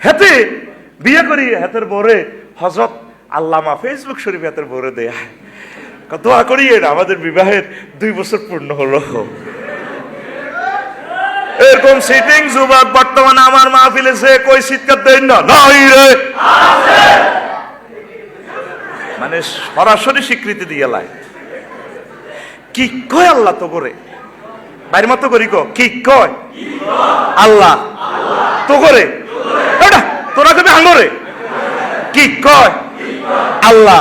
হেতে বিয়ে করি হেতের বরে হযরত আল্লামা ফেসবুক শরীফ হেতের বরে দেয়া দোয়া করি আমাদের বিবাহের 2 বছর পূর্ণ হলো। এরকম সিটিং যুবক বর্তমানে আমার মাহফিলে যে কই চিৎকার দেন না নাই রে আছে, মানে সরাসরি স্বীকৃতি দিয়ে লাই কি কয় আল্লাহ তো করে বাইরে মতো করি কি কয় আল্লাহ তো করে এটা তোরা কবি আঙ্গরে কি কয় আল্লাহ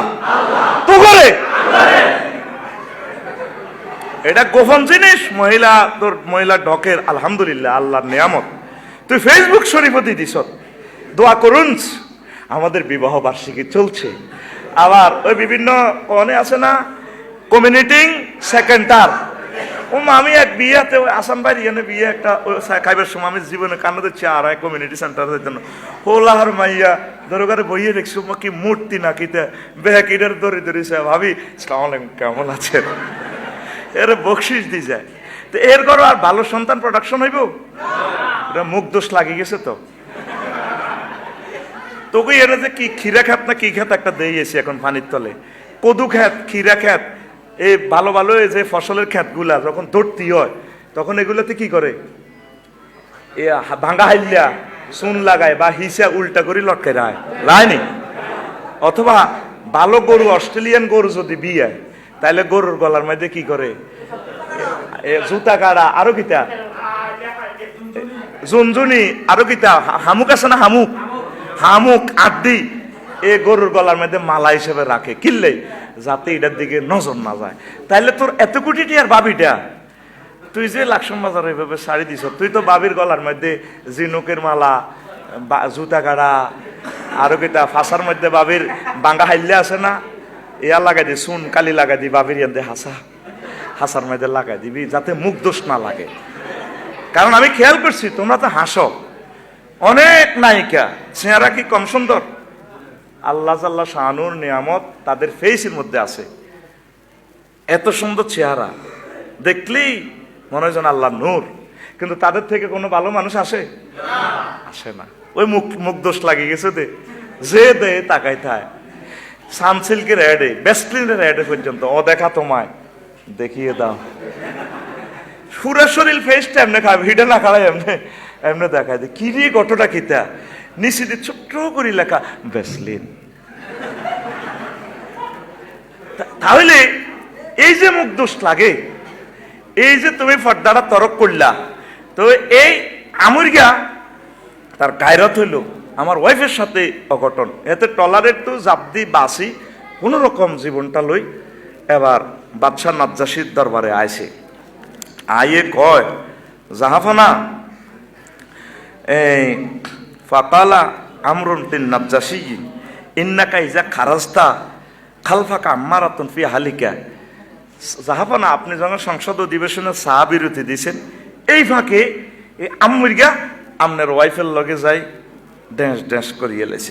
তো করে। এটা গোপন জিনিস, মহিলা তোর মহিলা ঢকের আলহামদুলিল্লাহ আল্লাহর নিয়ামত। তুই ফেসবুক শরীফ দিস দোয়া করুন। আমাদের বিবাহ বার্ষিকী চলছে, আবার ওই বিভিন্ন কনে আছে না কমিউনিটিং সেকেন্ডার আমি এক বিয়েতে আসাম বাইরে বিয়ে একটা খাইবার সময় আমি জীবনে কান্না দিচ্ছি আর এক কমিউনিটি সেন্টারের জন্য হোলাহার মাইয়া দরকারে বইয়ে দেখছি কি মূর্তি না কিতে বেহাকিটার দড়ি ধরেছে ভাবি আসসালামু আলাইকুম কেমন আছেন এর বকশিস দিয়ে যায়। তো এর করো আর ভালো সন্তান প্রোডাকশন হইব এটা মুখ দোষ লাগিয়ে গেছে তো তোকে এর যে কি খিরা খাত না কি খাত একটা দিয়েছি এখন পানির তলে কদু খ্যাত খিরা খ্যাত এই ভালো ভালো এই যে ফসলের খ্যাতগুলা যখন ধরতি হয় তখন এগুলোতে কি করে এ ভাঙ্গা হাইলিয়া চুন লাগায় বা হিসা উল্টা করে লটকে রায় রায়নি। অথবা ভালো গরু অস্ট্রেলিয়ান গরু যদি বিয়ে তাহলে গরুর গলার মধ্যে কি করে জুতা কাড়া আরো কিতা জুনজুনি আরো কিতা হামুক আছে না হামুক হামুক আড্ডি এ গরুর গলার মধ্যে মালা হিসেবে রাখে কিনলে যাতে এটার দিকে নজর না যায়। তাইলে তোর এত কোটিটি আর বাবিটা তুই যে লাকসাম বাজার এইভাবে শাড়ি দিছ তুই তো বাবির গলার মধ্যে জিনুকের মালা জুতা কাড়া আরো কিতা ফাঁসার মধ্যে বাবির বাঙ্গা হাইলে আছে না ইয়া লাগাই দি চুন কালি লাগাই দি বাবির ইয়াতে হাসার মধ্যে লাগাই দিবি যাতে মুখ দোষ না লাগে। কারণ আমি খেয়াল করছি তোমরা তো হাসো অনেক নায়িকা চেহারা কি কম সুন্দর আল্লাহ জাল্লা শাহানুর নিয়ামত তাদের ফেসের মধ্যে আছে এত সুন্দর চেহারা দেখলেই মনে হয় যেন আল্লাহ নূর, কিন্তু তাদের থেকে কোনো ভালো মানুষ আসে আসে না। ওই মুখ দোষ লাগিয়ে গেছে যে দে তাকাই থায় সানসিল্কের অ্যাডে বেস্টলিনের অ্যাডে পর্যন্ত দেখা তোমায় দেখিয়ে দাও সুরের শরীর ফেসটা এমনি খাবে হিডে না খাওয়াই এমনি এমনি দেখায় দে কি রে গটটা কিতা নিচে দিয়ে ছোট্ট করে লেখা বেসলিন। তাহলে এই যে মুখ দোষ লাগে এই যে তুমি পর্দাটা তরক করলা তো এই আমুরগা তার গায়রত হইল আমার ওয়াইফের সাথে অঘটন এতে টলারেট তো জাবদি বাসি কোন রকম জীবনটা লই এবার বাদশাহ নাজ্জাশীর দরবারে আইছে আইয়ে কয় জাহাফানা এই ফাকালা আমরুন তিন নাজ্জাশী ইন্নাকা ইজা খারাজতা খালফাকা আম্মারাতুন ফি হালিকা। জাহাফানা আপনি যখন সংসদ অধিবেশনে চা বিরতি দিয়েছেন এই ফাঁকে এই আমুরগা আপনার ওয়াইফের লগে যাই ড্যান্স ড্যান্স করিয়ে লেছে।